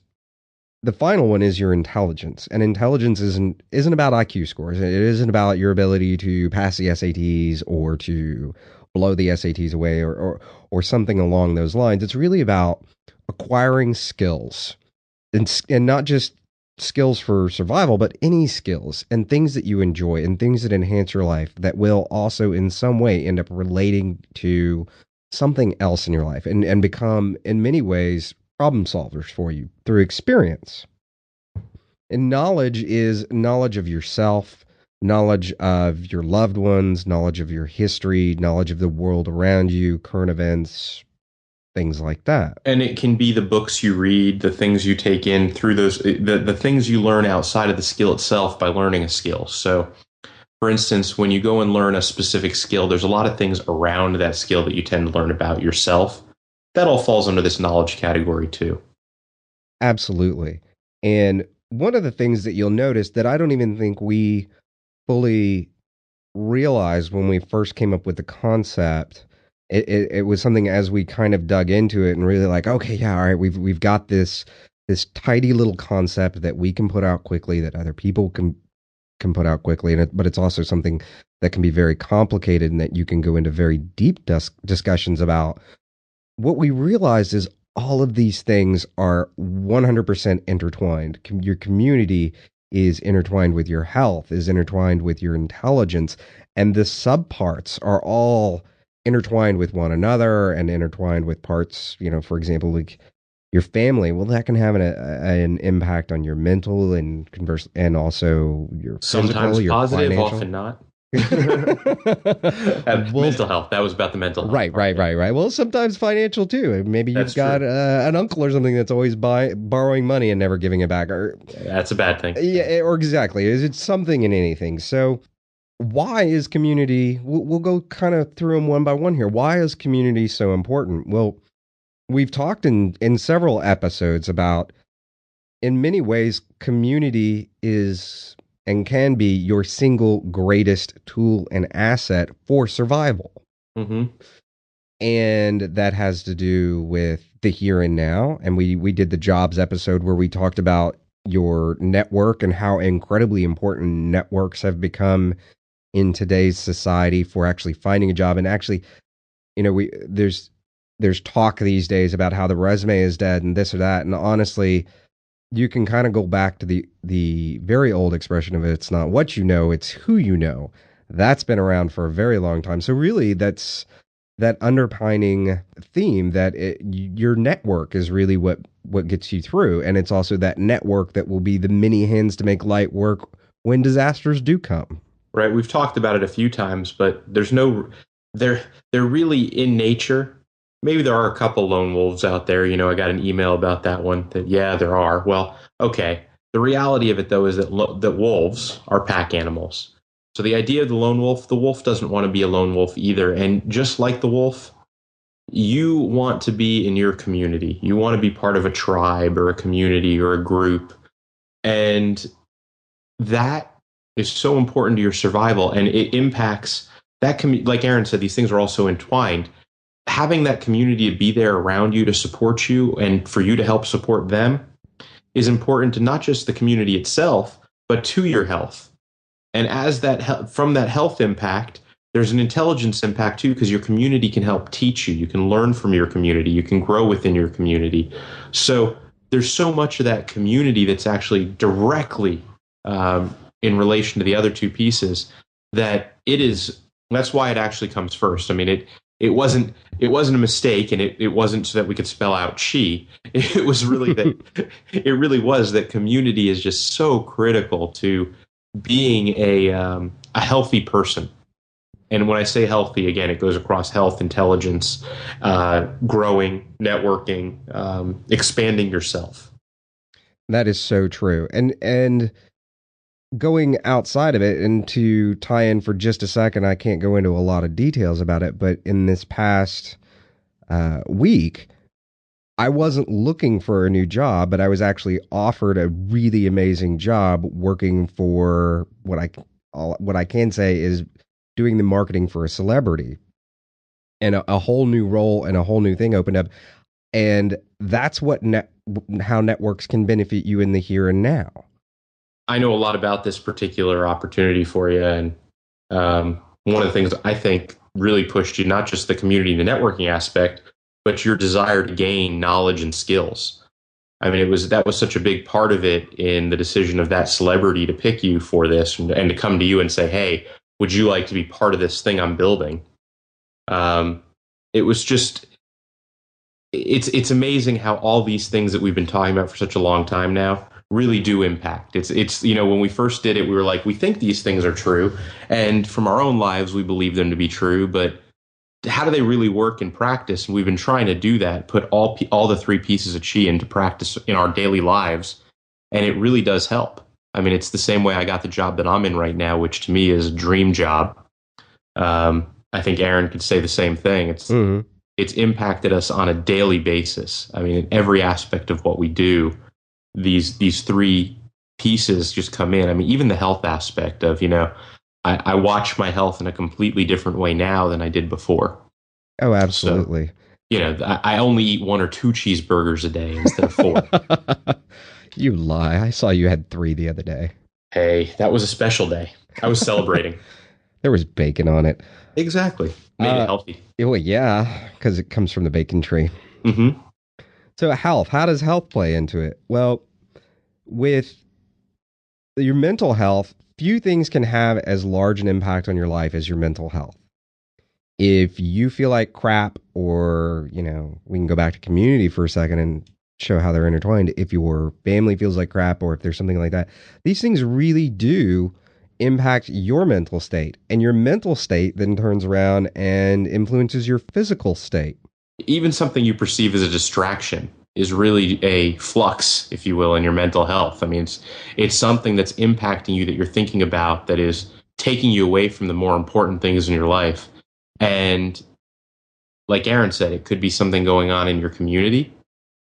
S1: the final one is your intelligence. And intelligence isn't about IQ scores. It isn't about your ability to pass the SATs or to blow the SATs away or something along those lines. It's really about acquiring skills and not just skills for survival, but any skills and things that you enjoy and things that enhance your life that will also in some way end up relating to something else in your life and become in many ways problem solvers for you through experience. And knowledge is knowledge of yourself, knowledge of your loved ones, knowledge of your history, knowledge of the world around you, current events, things like that.
S2: And it can be the books you read, the things you take in through those, the things you learn outside of the skill itself by learning a skill. So, for instance, when you go and learn a specific skill, there's a lot of things around that skill that you tend to learn about yourself. That all falls under this knowledge category too.
S1: Absolutely. And one of the things that you'll notice that I don't even think we fully realized when we first came up with the concept, it was something as we kind of dug into it and really like, okay, yeah, all right, we've got this tidy little concept that we can put out quickly, that other people can put out quickly, but it's also something that can be very complicated and that you can go into very deep discussions about. What we realized is all of these things are 100% intertwined. Your community is intertwined with your health, is intertwined with your intelligence, and the subparts are all intertwined with one another and intertwined with parts, for example, like your family. Well, that can have an impact on your mental and also your physical,
S2: sometimes
S1: your
S2: positive,
S1: financial.
S2: often not. Mental health. That was about the mental health.
S1: Right. Well, sometimes financial too. Maybe you've got an uncle or something that's always borrowing money and never giving it back. Or
S2: that's a bad thing.
S1: Yeah, or exactly. It's something in anything. So why is community? We'll go kind of through them one by one here. Why is community so important? Well, we've talked in several episodes about, in many ways, community is and can be your single greatest tool and asset for survival.
S2: Mm-hmm.
S1: And that has to do with the here and now. And we did the jobs episode where we talked about your network and how incredibly important networks have become in today's society for actually finding a job. And actually, there's talk these days about how the resume is dead and this or that. And honestly, you can kind of go back to the very old expression of it's not what you know, it's who you know. That's been around for a very long time. So really, that's that underpinning theme that your network is really what gets you through. And it's also that network that will be the many hands to make light work when disasters do come.
S2: Right. We've talked about it a few times, but they're really in nature. Maybe there are a couple lone wolves out there. I got an email about that one that, yeah, there are. Well, okay. The reality of it, though, is that wolves are pack animals. So the idea of the wolf doesn't want to be a lone wolf either. And just like the wolf, you want to be in your community. You want to be part of a tribe or a community or a group. And that is so important to your survival. And it impacts that like Aaron said, these things are also entwined. Having that community to be there around you to support you and for you to help support them is important to not just the community itself, but to your health. And as from that health impact, there's an intelligence impact too, because your community can help teach you. You can learn from your community. You can grow within your community. So there's so much of that community that's actually directly in relation to the other two pieces that it is. That's why it actually comes first. I mean, it wasn't a mistake, and it wasn't so that we could spell out chi. It was really that it really was that community is just so critical to being a healthy person. And when I say healthy, again, it goes across health, intelligence, growing, networking, expanding yourself.
S1: That is so true. And going outside of it, and to tie in for just a second, I can't go into a lot of details about it, but in this past week, I wasn't looking for a new job, but I was actually offered a really amazing job working for what I can say is doing the marketing for a celebrity, and a whole new role and a whole new thing opened up. And that's how networks can benefit you in the here and now.
S2: I know a lot about this particular opportunity for you. And one of the things I think really pushed you, not just the community and the networking aspect, but your desire to gain knowledge and skills. I mean, that was such a big part of it in the decision of that celebrity to pick you for this and to come to you and say, hey, would you like to be part of this thing I'm building? It was just, it's amazing how all these things that we've been talking about for such a long time now really do impact. It's when we first did it, we were like, we think these things are true, and from our own lives, we believe them to be true, but how do they really work in practice? And we've been trying to do that, put all the three pieces of chi into practice in our daily lives, and it really does help. I mean, it's the same way I got the job that I'm in right now, which to me is a dream job. I think Aaron could say the same thing. It's impacted us on a daily basis. I mean, in every aspect of what we do, these three pieces just come in. I mean, even the health aspect of, I watch my health in a completely different way now than I did before.
S1: Oh, absolutely.
S2: So, I only eat 1 or 2 cheeseburgers a day instead of 4.
S1: You lie. I saw you had 3 the other day.
S2: Hey, that was a special day. I was celebrating.
S1: There was bacon on it.
S2: Exactly. Made it healthy.
S1: Well, yeah, because it comes from the bacon tree.
S2: Mm-hmm.
S1: So health, how does health play into it? Well, with your mental health, few things can have as large an impact on your life as your mental health. If you feel like crap, or, we can go back to community for a second and show how they're intertwined. If your family feels like crap, or if there's something like that, these things really do impact your mental state. And your mental state then turns around and influences your physical state.
S2: Even something you perceive as a distraction is really a flux, if you will, in your mental health. I mean, it's something that's impacting you, that you're thinking about, that is taking you away from the more important things in your life. And like Aaron said, it could be something going on in your community,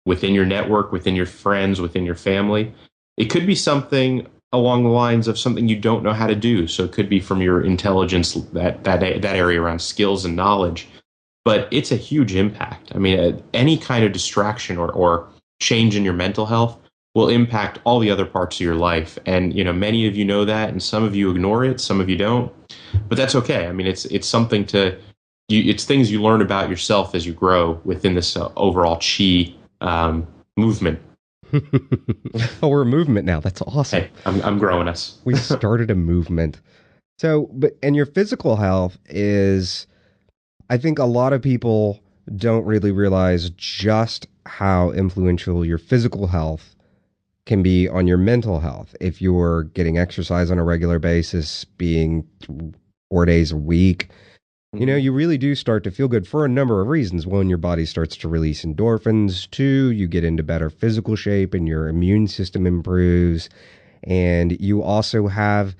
S2: within your network, within your friends, within your family. It could be something along the lines of something you don't know how to do. So it could be from your intelligence, that area around skills and knowledge. But it's a huge impact. I mean, any kind of distraction or change in your mental health will impact all the other parts of your life. And, many of you know that, and some of you ignore it, some of you don't. But that's okay. I mean, it's something it's things you learn about yourself as you grow within this overall chi movement.
S1: Oh, we're a movement now. That's awesome.
S2: Hey, I'm growing us.
S1: We started a movement. So, and your physical health is, I think a lot of people don't really realize just how influential your physical health can be on your mental health. If you're getting exercise on a regular basis, being 4 days a week, you really do start to feel good for a number of reasons. One, your body starts to release endorphins. 2, you get into better physical shape and your immune system improves. And you also have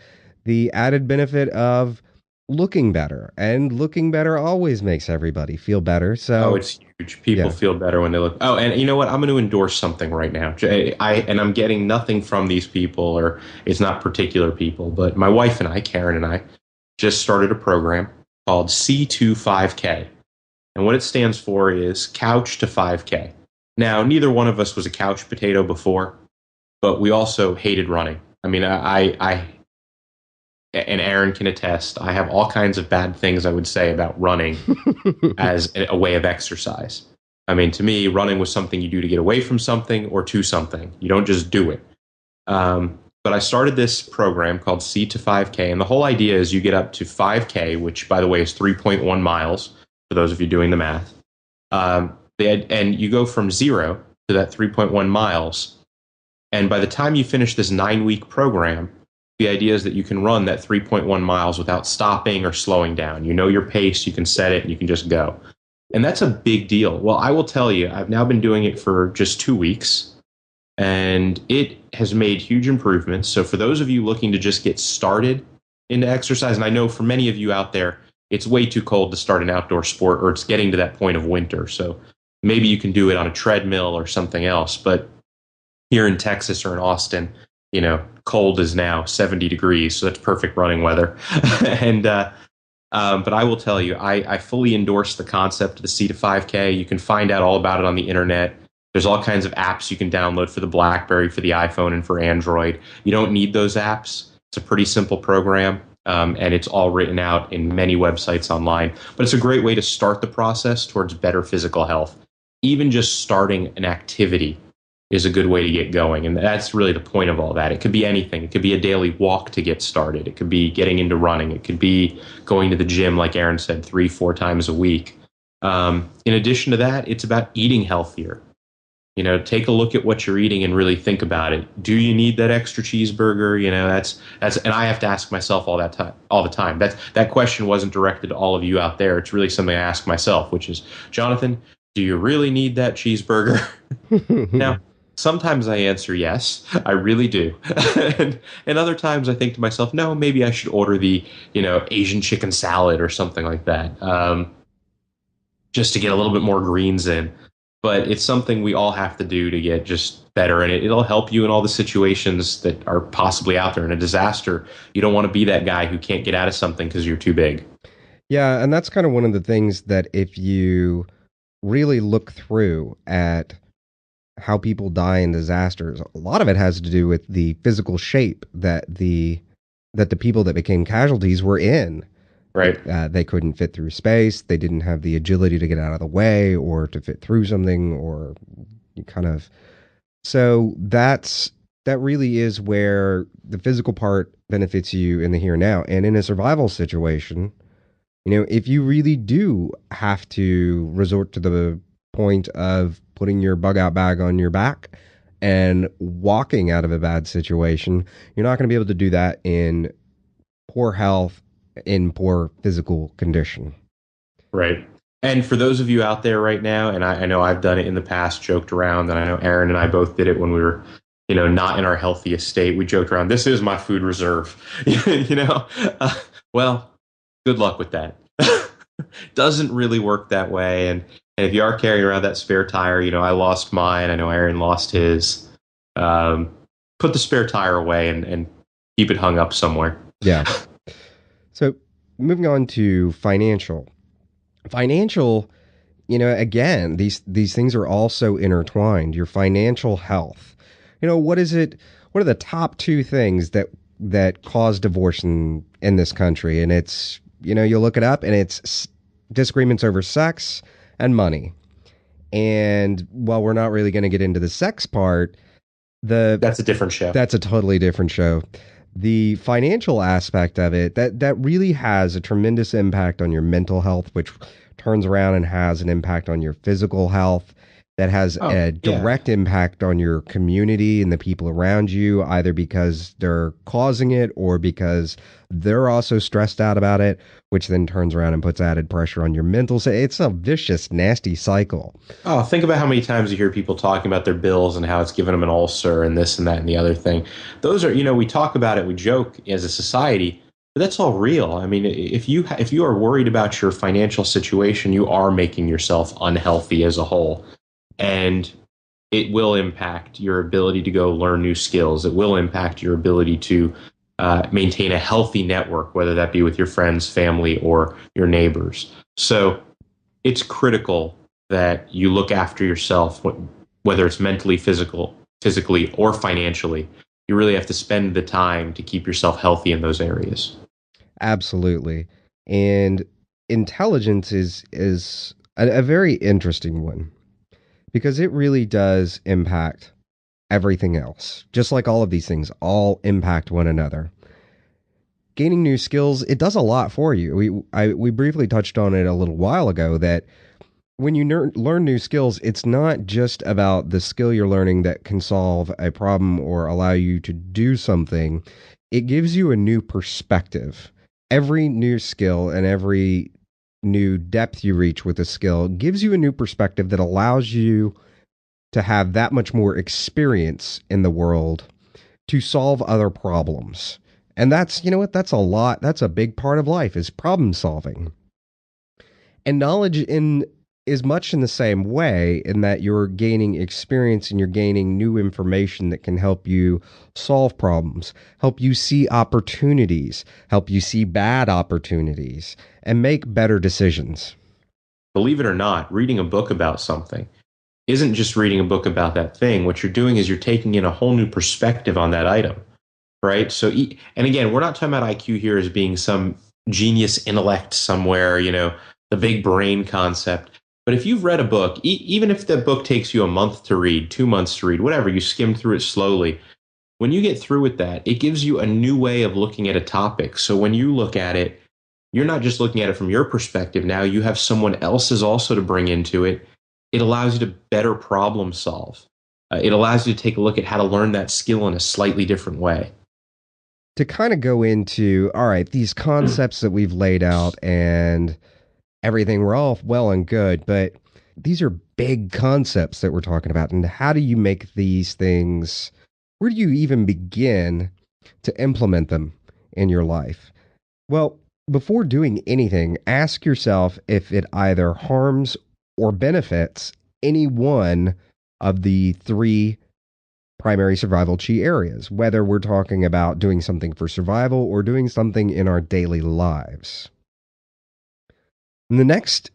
S1: the added benefit of looking better, and looking better always makes everybody feel better. So
S2: it's huge. People feel better when they look. Oh, and you know what? I'm going to endorse something right now. I'm getting nothing from these people, or it's not particular people, but my wife and I, Karen and I, just started a program called C25K. And what it stands for is Couch to 5K. Now, neither one of us was a couch potato before. but we also hated running. I mean, and Aaron can attest, I have all kinds of bad things I would say about running as a way of exercise. I mean, to me, running was something you do to get away from something or to something. You don't just do it. But I started this program called C to 5K, and the whole idea is you get up to 5K, which, by the way, is 3.1 miles, for those of you doing the math. And you go from 0 to that 3.1 miles. And by the time you finish this 9-week program, the idea is that you can run that 3.1 miles without stopping or slowing down. You know your pace, you can set it, and you can just go. And that's a big deal. Well, I will tell you, I've now been doing it for just 2 weeks, and it has made huge improvements. So for those of you looking to just get started into exercise, and I know for many of you out there, it's way too cold to start an outdoor sport, or it's getting to that point of winter. So maybe you can do it on a treadmill or something else. But here in Texas or in Austin, cold is now 70 degrees, so that's perfect running weather. And but I will tell you, I fully endorse the concept of the C to 5K. You can find out all about it on the internet. There's all kinds of apps you can download for the BlackBerry, for the iPhone, and for Android. You don't need those apps. It's a pretty simple program, and it's all written out in many websites online. But it's a great way to start the process towards better physical health. Even just starting an activity is a good way to get going. And that's really the point of all that. It could be anything. It could be a daily walk to get started. It could be getting into running. It could be going to the gym, like Aaron said, 3-4 times a week. In addition to that, it's about eating healthier. Take a look at what you're eating and really think about it. Do you need that extra cheeseburger? That's, and I have to ask myself all the time. That question wasn't directed to all of you out there. It's really something I ask myself, which is, Jonathan, do you really need that cheeseburger? Now, sometimes I answer yes, I really do. and other times I think to myself, no, maybe I should order the, Asian chicken salad or something like that, just to get a little bit more greens in. But it's something we all have to do to get just better. And it'll help you in all the situations that are possibly out there. In a disaster, you don't want to be that guy who can't get out of something because you're too big.
S1: Yeah, and that's kind of one of the things that if you really look through at how people die in disasters, a lot of it has to do with the physical shape that the people that became casualties were in.
S2: Right.
S1: They couldn't fit through space. They didn't have the agility to get out of the way or to fit through something, or you kind of. So that really is where the physical part benefits you in the here and now. And in a survival situation, if you really do have to resort to the point of putting your bug out bag on your back and walking out of a bad situation, you're not going to be able to do that in poor health, in poor physical condition.
S2: Right. And for those of you out there right now, and I know I've done it in the past, joked around, and I know Aaron and I both did it when we were, not in our healthiest state. We joked around, this is my food reserve, well, good luck with that. Doesn't really work that way. And if you are carrying around that spare tire, I lost mine. I know Aaron lost his. Put the spare tire away and keep it hung up somewhere.
S1: Yeah. So moving on to financial, again, these things are also intertwined. Your financial health, what is it? What are the top 2 things that cause divorce in this country? And it's, you look it up and it's disagreements over sex and money. And while we're not really going to get into the sex part,
S2: that's a different show.
S1: That's a totally different show. The financial aspect of it, that really has a tremendous impact on your mental health, which turns around and has an impact on your physical health. That has a direct impact on your community and the people around you, either because they're causing it or because they're also stressed out about it, which then turns around and puts added pressure on your mental state. It's a vicious, nasty cycle.
S2: Oh, think about how many times you hear people talking about their bills and how it's given them an ulcer and this and that and the other thing. Those are, we talk about it, we joke as a society, but that's all real. I mean, if you are worried about your financial situation, you are making yourself unhealthy as a whole. And it will impact your ability to go learn new skills. It will impact your ability to maintain a healthy network, whether that be with your friends, family, or your neighbors. So it's critical that you look after yourself, whether it's mentally, physically or financially. You really have to spend the time to keep yourself healthy in those areas.
S1: Absolutely. And intelligence is a very interesting one because it really does impact everything else. Just like all of these things all impact one another. Gaining new skills, it does a lot for you. We briefly touched on it a little while ago that when you learn new skills, it's not just about the skill you're learning that can solve a problem or allow you to do something. It gives you a new perspective. Every new skill and every new depth you reach with a skill gives you a new perspective that allows you to have that much more experience in the world to solve other problems. And that's, you know what, that's a lot. That's a big part of life is problem solving. And knowledge in is much in the same way in that you're gaining experience and you're gaining new information that can help you solve problems, help you see opportunities, help you see bad opportunities, and make better decisions.
S2: Believe it or not, reading a book about something isn't just reading a book about that thing. What you're doing is you're taking in a whole new perspective on that item, right? So, and again, we're not talking about IQ here as being some genius intellect somewhere, the big brain concept. But if you've read a book, even if the book takes you a month to read, 2 months to read, whatever, you skim through it slowly. When you get through with that, it gives you a new way of looking at a topic. So when you look at it, you're not just looking at it from your perspective. Now you have someone else's also to bring into it. It allows you to better problem solve. It allows you to take a look at how to learn that skill in a slightly different way.
S1: To kind of go into, all right, these concepts that we've laid out and everything, we're all well and good, but these are big concepts that we're talking about. And how do you make these things, where do you even begin to implement them in your life? Well, before doing anything, ask yourself if it either harms or benefits any one of the three primary survival chi areas, whether we're talking about doing something for survival or doing something in our daily lives. And the next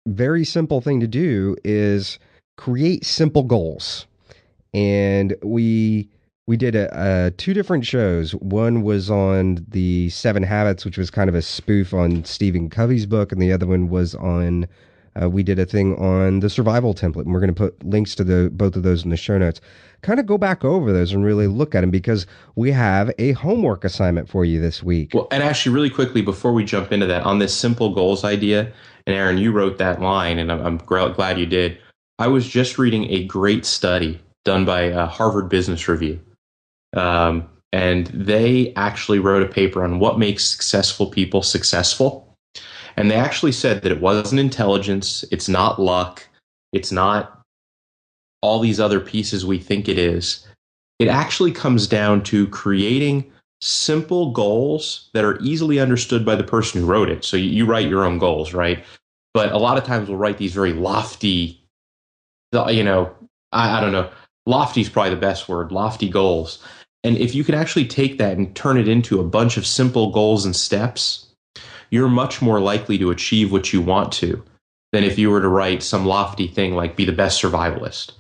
S1: very simple thing to do is create simple goals. And we did two different shows. One was on the 7 Habits, which was kind of a spoof on Stephen Covey's book, and the other one was on we did a thing on the survival template, and we're going to put links to both of those in the show notes. Kind of go back over those and really look at them because we have a homework assignment for you this week.
S2: Well, and actually, really quickly, before we jump into that, on this simple goals idea, and Aaron, you wrote that line, and I'm glad you did. I was just reading a great study done by Harvard Business Review. And they actually wrote a paper on what makes successful people successful. And they actually said that it wasn't intelligence, it's not luck, it's not all these other pieces we think it is. It actually comes down to creating simple goals that are easily understood by the person who wrote it. So you write your own goals, right? But a lot of times we'll write these very lofty, I don't know, lofty is probably the best word, lofty goals. And if you can actually take that and turn it into a bunch of simple goals and steps, you're much more likely to achieve what you want to than if you were to write some lofty thing like be the best survivalist.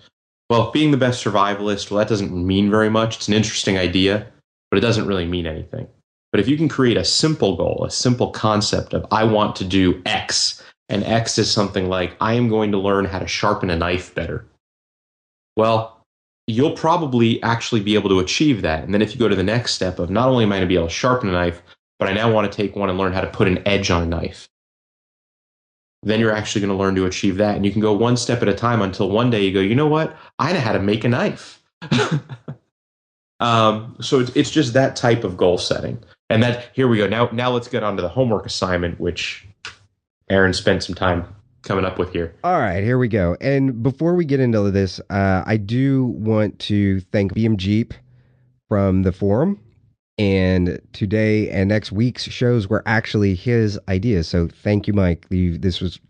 S2: Well, being the best survivalist, well, that doesn't mean very much. It's an interesting idea, but it doesn't really mean anything. But if you can create a simple goal, a simple concept of I want to do X, and X is something like I am going to learn how to sharpen a knife better. Well, you'll probably actually be able to achieve that. And then if you go to the next step of not only am I going to be able to sharpen a knife, but I now want to take one and learn how to put an edge on a knife. Then you're actually going to learn to achieve that. And you can go one step at a time until one day you go, you know what? I know how to make a knife. So it's just that type of goal setting. And that, here we go. Now let's get on to the homework assignment, which Aaron spent some time coming up with here.
S1: All right, here we go. And before we get into this, I do want to thank BM Jeep from the forum. And today and next week's shows were actually his ideas. So thank you, Mike. This was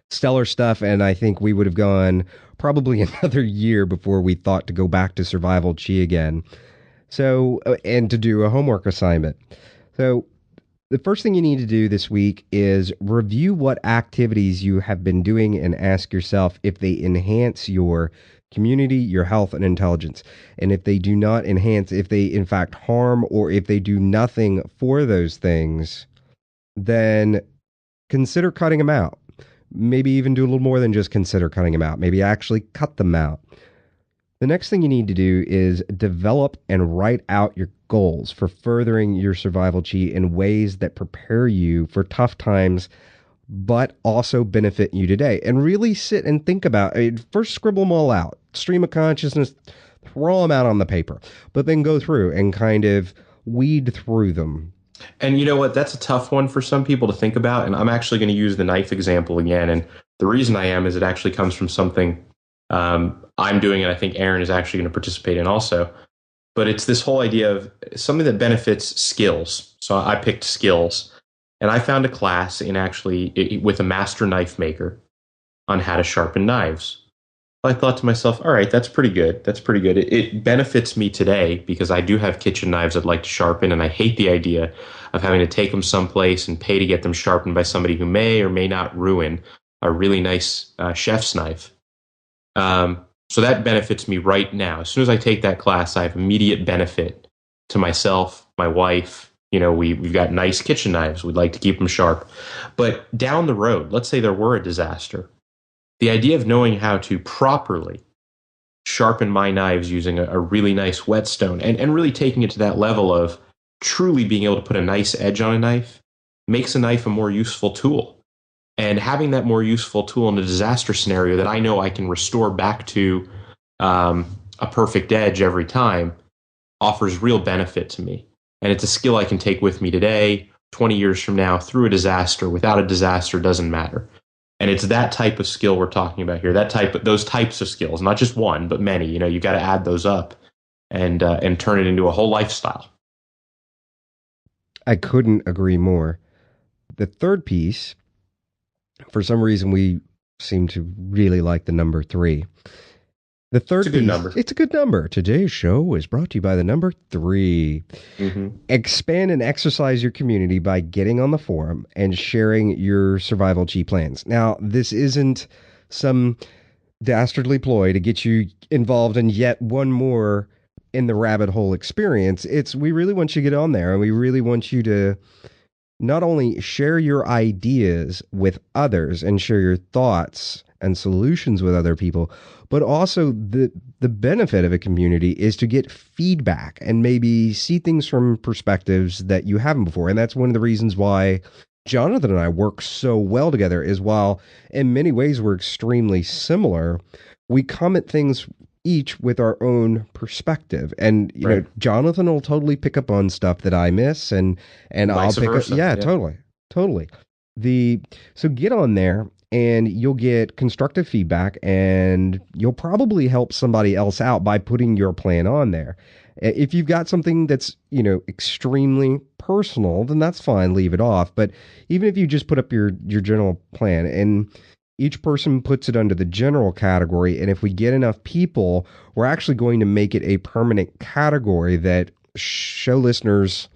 S1: stellar stuff. And I think we would have gone probably another year before we thought to go back to Survival Chi again. So, and to do a homework assignment. So the first thing you need to do this week is review what activities you have been doing and ask yourself if they enhance your community, your health, and intelligence. And if they do not enhance, if they in fact harm, or if they do nothing for those things, then consider cutting them out. Maybe even do a little more than just consider cutting them out. Maybe actually cut them out. The next thing you need to do is develop and write out your goals for furthering your survival chi in ways that prepare you for tough times, but also benefit you today. And really sit and think about it. First, scribble them all out, stream of consciousness, throw them out on the paper, but then go through and kind of weed through them.
S2: And you know what? That's a tough one for some people to think about. And I'm actually going to use the knife example again. And the reason I am is it actually comes from something I'm doing, and I think Aaron is actually going to participate in also. But it's this whole idea of something that benefits skills. So I picked skills, and I found a class in with a master knife maker on how to sharpen knives. I thought to myself, all right, that's pretty good. That's pretty good. It benefits me today because I do have kitchen knives I'd like to sharpen, and I hate the idea of having to take them someplace and pay to get them sharpened by somebody who may or may not ruin a really nice chef's knife. So that benefits me right now. As soon as I take that class, I have immediate benefit to myself, my wife. We've got nice kitchen knives. We'd like to keep them sharp. But down the road, let's say there were a disaster. The idea of knowing how to properly sharpen my knives using a really nice whetstone and really taking it to that level of truly being able to put a nice edge on a knife makes a knife a more useful tool. And having that more useful tool in a disaster scenario that I know I can restore back to a perfect edge every time offers real benefit to me. And it's a skill I can take with me today, 20 years from now, through a disaster. Without a disaster, doesn't matter. And it's that type of skill we're talking about here. Those types of skills, not just one, but many. You've got to add those up and turn it into a whole lifestyle.
S1: I couldn't agree more. The third piece, for some reason, we seem to really like the number 3. The third
S2: It's a good number.
S1: It's a good number. Today's show is brought to you by the number 3. Mm-hmm. Expand and exercise your community by getting on the forum and sharing your survival chi plans. Now, this isn't some dastardly ploy to get you involved in yet one more in the rabbit hole experience. We really want you to get on there, and we really want you to not only share your ideas with others and share your thoughts and solutions with other people, but also the benefit of a community is to get feedback and maybe see things from perspectives that you haven't before. And that's one of the reasons why Jonathan and I work so well together, is while in many ways we're extremely similar, we come at things each with our own perspective. And you know, Jonathan will totally pick up on stuff that I miss, and I'll pick up. Yeah, totally. So get on there, and you'll get constructive feedback, and you'll probably help somebody else out by putting your plan on there. If you've got something that's, extremely personal, then that's fine, leave it off. But even if you just put up your general plan, and each person puts it under the general category, and if we get enough people, we're actually going to make it a permanent category that show listeners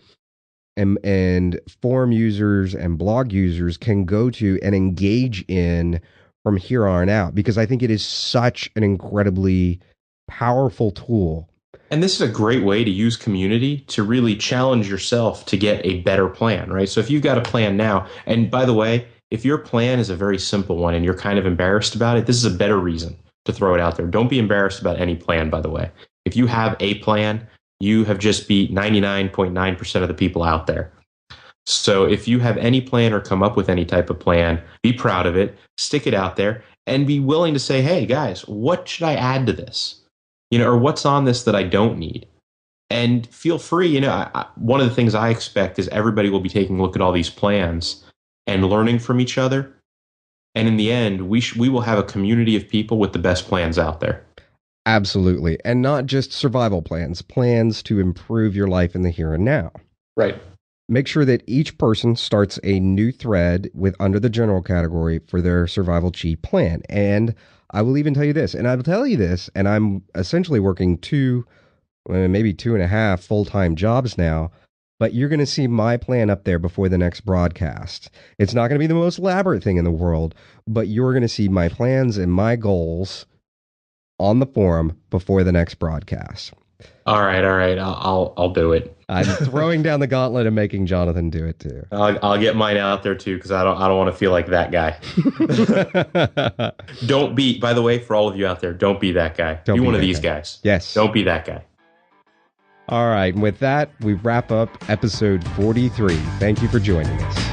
S1: and forum users and blog users can go to and engage in from here on out, because I think it is such an incredibly powerful tool.
S2: And this is a great way to use community to really challenge yourself to get a better plan, right? So if you've got a plan now, and by the way, if your plan is a very simple one and you're kind of embarrassed about it, this is a better reason to throw it out there. Don't be embarrassed about any plan, by the way. If you have a plan, you have just beat 99.9% of the people out there. So if you have any plan or come up with any type of plan, be proud of it, stick it out there, and be willing to say, hey, guys, what should I add to this? Or what's on this that I don't need? And feel free. One of the things I expect is everybody will be taking a look at all these plans and learning from each other. And in the end, we will have a community of people with the best plans out there.
S1: Absolutely. And not just survival plans to improve your life in the here and now.
S2: Right.
S1: Make sure that each person starts a new thread under the general category for their survival chi plan. And I will even tell you this, and I'll tell you this, and I'm essentially working 2, maybe 2.5 full-time jobs now, but you're going to see my plan up there before the next broadcast. It's not going to be the most elaborate thing in the world, but you're going to see my plans and my goals on the forum before the next broadcast.
S2: All right. I'll do it.
S1: I'm throwing down the gauntlet and making Jonathan do it too.
S2: I'll get mine out there too, because I don't want to feel like that guy. Don't be, by the way, for all of you out there, don't be that guy. Be one of these guys.
S1: Yes.
S2: Don't be that guy.
S1: All right. And with that, we wrap up episode 43. Thank you for joining us.